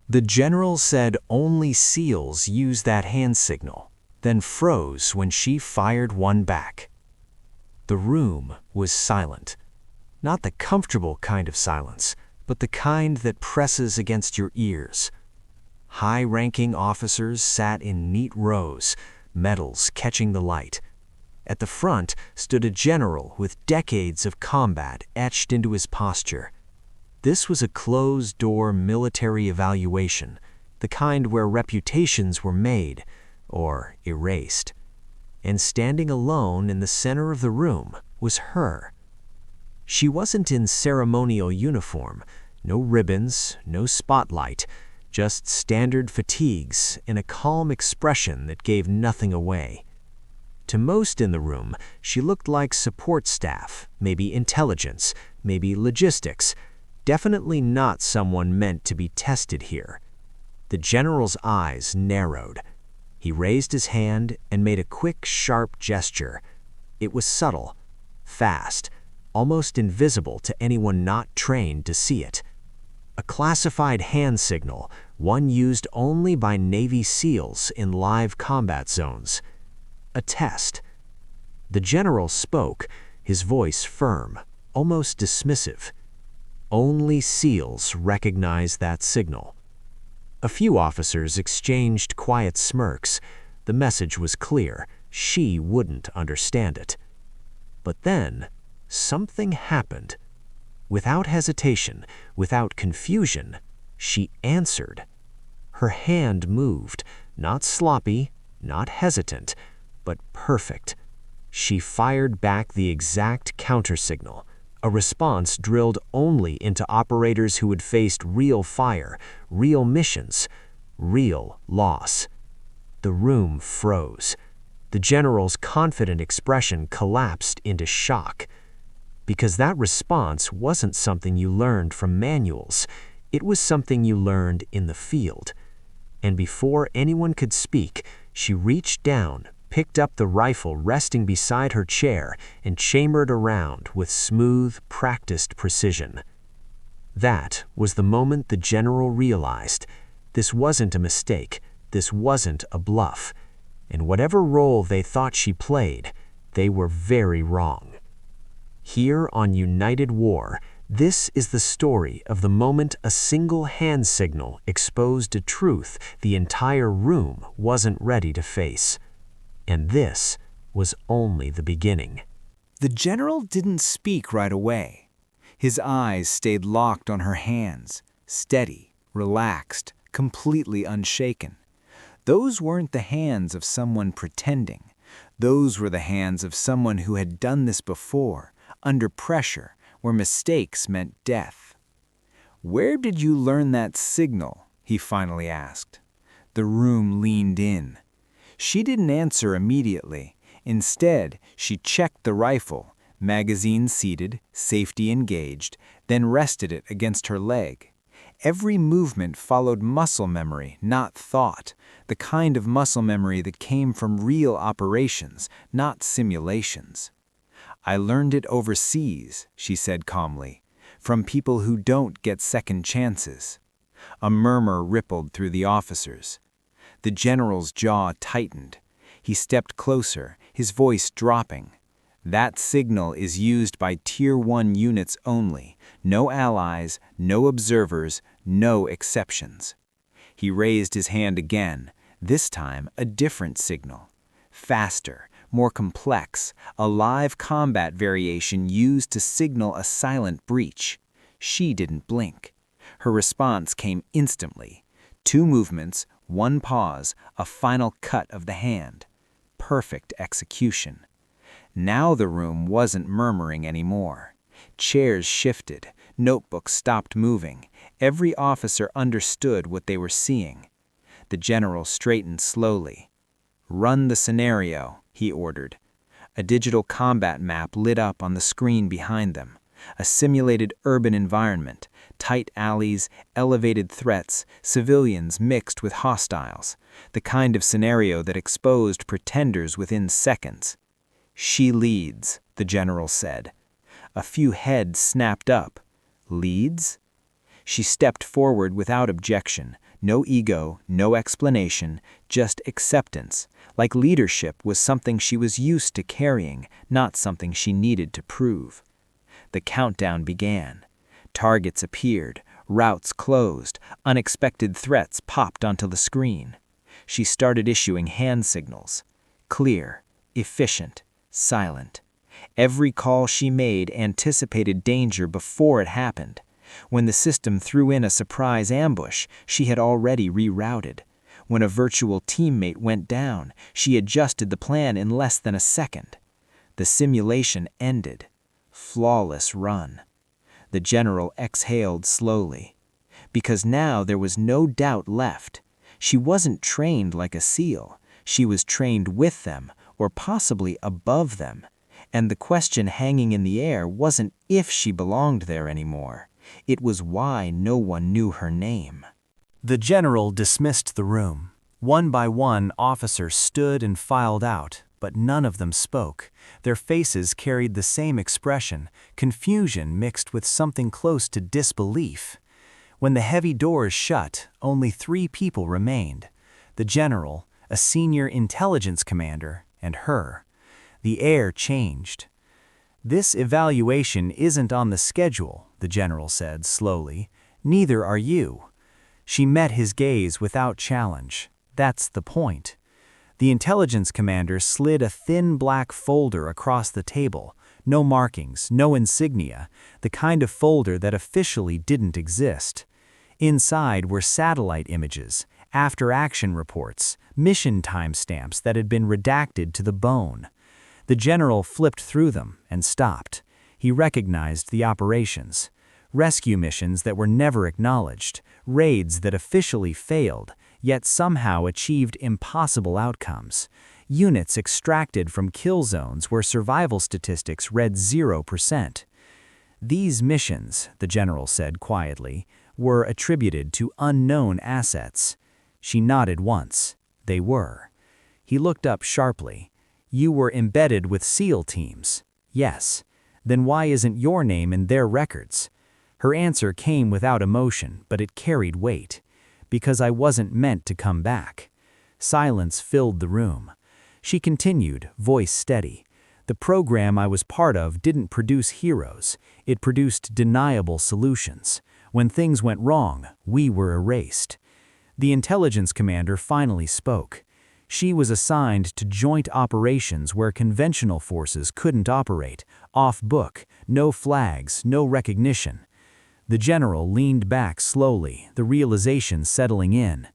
The general said only SEALs use that hand signal, then froze when she fired one back. The room was silent. Not the comfortable kind of silence, but the kind that presses against your ears. High-ranking officers sat in neat rows, medals catching the light. At the front stood a general with decades of combat etched into his posture. This was a closed-door military evaluation, the kind where reputations were made or erased. And standing alone in the center of the room was her. She wasn't in ceremonial uniform, no ribbons, no spotlight, just standard fatigues and a calm expression that gave nothing away. To most in the room, she looked like support staff, maybe intelligence, maybe logistics, definitely not someone meant to be tested here. The general's eyes narrowed. He raised his hand and made a quick, sharp gesture. It was subtle, fast, almost invisible to anyone not trained to see it. A classified hand signal, one used only by Navy SEALs in live combat zones. A test. The general spoke, his voice firm, almost dismissive. Only SEALs recognize that signal. A few officers exchanged quiet smirks. The message was clear. She wouldn't understand it. But then, something happened. Without hesitation, without confusion, she answered. Her hand moved, not sloppy, not hesitant, but perfect. She fired back the exact countersignal, a response drilled only into operators who had faced real fire, real missions, real loss. The room froze. The general's confident expression collapsed into shock. Because that response wasn't something you learned from manuals. It was something you learned in the field. And before anyone could speak, she reached down, picked up the rifle resting beside her chair, and chambered around with smooth, practiced precision. That was the moment the general realized this wasn't a mistake, this wasn't a bluff. And whatever role they thought she played, they were very wrong. Here on United War, this is the story of the moment a single hand signal exposed a truth the entire room wasn't ready to face. And this was only the beginning. The general didn't speak right away. His eyes stayed locked on her hands, steady, relaxed, completely unshaken. Those weren't the hands of someone pretending. Those were the hands of someone who had done this before, under pressure, where mistakes meant death. "Where did you learn that signal?" he finally asked. The room leaned in. She didn't answer immediately. Instead, she checked the rifle, magazine seated, safety engaged, then rested it against her leg. Every movement followed muscle memory, not thought, the kind of muscle memory that came from real operations, not simulations. "I learned it overseas," she said calmly, "from people who don't get second chances." A murmur rippled through the officers. The general's jaw tightened. He stepped closer, his voice dropping. "That signal is used by Tier 1 units only. No allies, no observers, no exceptions." He raised his hand again, this time a different signal. Faster, more complex, a live combat variation used to signal a silent breach. She didn't blink. Her response came instantly. 2 movements, 1 pause, a final cut of the hand. Perfect execution. Now the room wasn't murmuring anymore. Chairs shifted, notebooks stopped moving. Every officer understood what they were seeing. The general straightened slowly. "Run the scenario," he ordered. A digital combat map lit up on the screen behind them. A simulated urban environment, tight alleys, elevated threats, civilians mixed with hostiles. The kind of scenario that exposed pretenders within seconds. "She leads," the general said. A few heads snapped up. "Leads?" She stepped forward without objection, No ego, no explanation, just acceptance, like leadership was something she was used to carrying, not something she needed to prove. The countdown began. Targets appeared, routes closed, unexpected threats popped onto the screen. She started issuing hand signals. Clear, efficient, silent. Every call she made anticipated danger before it happened. When the system threw in a surprise ambush, she had already rerouted. When a virtual teammate went down, she adjusted the plan in less than a second. The simulation ended. Flawless run. The general exhaled slowly. Because now there was no doubt left. She wasn't trained like a SEAL. She was trained with them, or possibly above them. And the question hanging in the air wasn't if she belonged there anymore. It was why no one knew her name. The general dismissed the room. One by one, officers stood and filed out, but none of them spoke. Their faces carried the same expression, confusion mixed with something close to disbelief. When the heavy doors shut, only 3 people remained: the general, a senior intelligence commander, and her. The air changed. "This evaluation isn't on the schedule," the general said slowly. "Neither are you." She met his gaze without challenge. "That's the point." The intelligence commander slid a thin black folder across the table. No markings, no insignia, the kind of folder that officially didn't exist. Inside were satellite images, after-action reports, mission timestamps that had been redacted to the bone. The general flipped through them and stopped. He recognized the operations. Rescue missions that were never acknowledged, raids that officially failed, yet somehow achieved impossible outcomes. Units extracted from kill zones where survival statistics read 0%. These missions, the general said quietly, were attributed to unknown assets. She nodded once. They were. He looked up sharply. "You were embedded with SEAL teams." "Yes." "Then why isn't your name in their records?" Her answer came without emotion, but it carried weight. "Because I wasn't meant to come back." Silence filled the room. She continued, voice steady. "The program I was part of didn't produce heroes. It produced deniable solutions. When things went wrong, we were erased." The intelligence commander finally spoke. She was assigned to joint operations where conventional forces couldn't operate, off-book, no flags, no recognition. The general leaned back slowly, the realization settling in.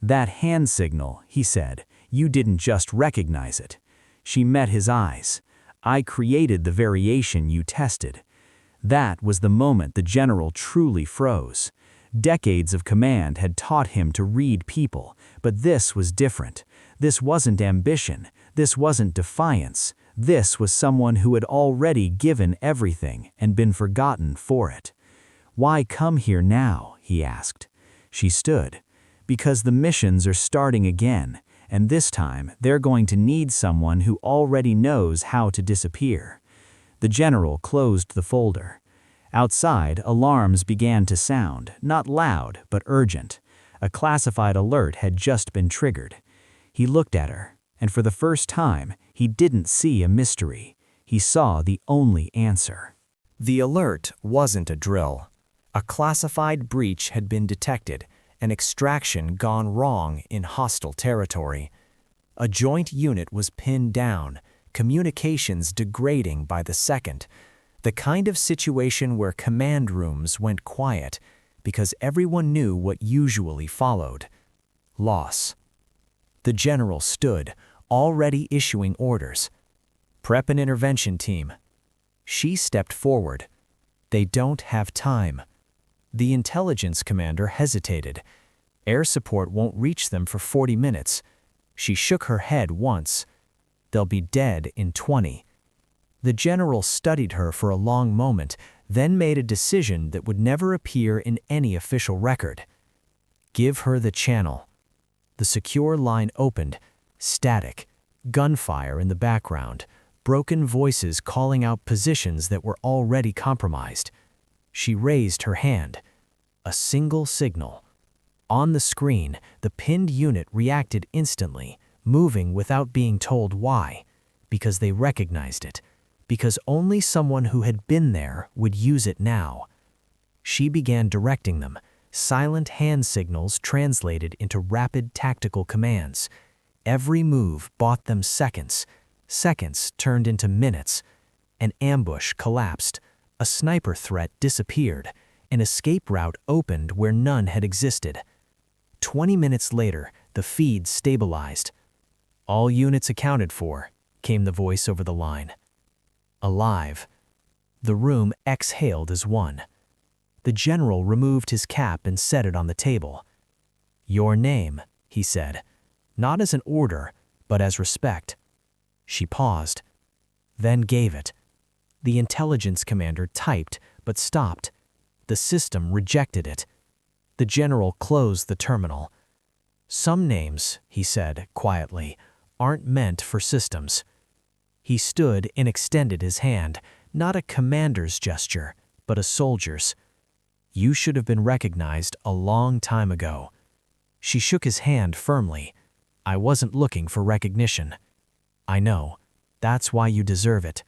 "That hand signal," he said, "you didn't just recognize it." She met his eyes. "I created the variation you tested." That was the moment the general truly froze. Decades of command had taught him to read people, but this was different. This wasn't ambition. This wasn't defiance. This was someone who had already given everything and been forgotten for it. "Why come here now?" he asked. She stood. "Because the missions are starting again, and this time they're going to need someone who already knows how to disappear." The general closed the folder. Outside, alarms began to sound, not loud, but urgent. A classified alert had just been triggered. He looked at her, and for the first time, he didn't see a mystery. He saw the only answer. The alert wasn't a drill. A classified breach had been detected, an extraction gone wrong in hostile territory. A joint unit was pinned down, communications degrading by the second. The kind of situation where command rooms went quiet because everyone knew what usually followed: loss. The general stood, already issuing orders. "Prep an intervention team." She stepped forward. "They don't have time." The intelligence commander hesitated. "Air support won't reach them for 40 minutes. She shook her head once. "They'll be dead in 20. The general studied her for a long moment, then made a decision that would never appear in any official record. "Give her the channel." The secure line opened, static, gunfire in the background, broken voices calling out positions that were already compromised. She raised her hand. A single signal. On the screen, the pinned unit reacted instantly, moving without being told why, because they recognized it, because only someone who had been there would use it now. She began directing them, silent hand signals translated into rapid tactical commands. Every move bought them seconds. Seconds turned into minutes. An ambush collapsed. A sniper threat disappeared. An escape route opened where none had existed. 20 minutes later, the feed stabilized. "All units accounted for," came the voice over the line. "Alive." The room exhaled as one. The general removed his cap and set it on the table. "Your name," he said, not as an order, but as respect. She paused, then gave it. The intelligence commander typed, but stopped. The system rejected it. The general closed the terminal. "Some names," he said quietly, "aren't meant for systems." He stood and extended his hand, not a commander's gesture, but a soldier's. "You should have been recognized a long time ago." She shook his hand firmly. "I wasn't looking for recognition." "I know. That's why you deserve it."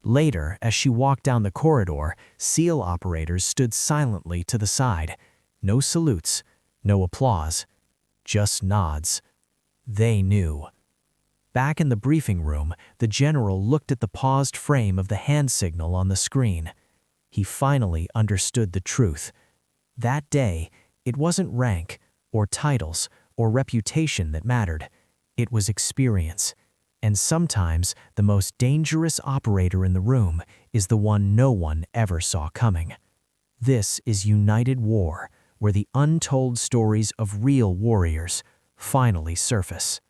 Later, as she walked down the corridor, SEAL operators stood silently to the side. No salutes, no applause, just nods. They knew. Back in the briefing room, the general looked at the paused frame of the hand signal on the screen. He finally understood the truth. That day, it wasn't rank, or titles, or reputation that mattered. It was experience. And sometimes, the most dangerous operator in the room is the one no one ever saw coming. This is United War, where the untold stories of real warriors finally surface.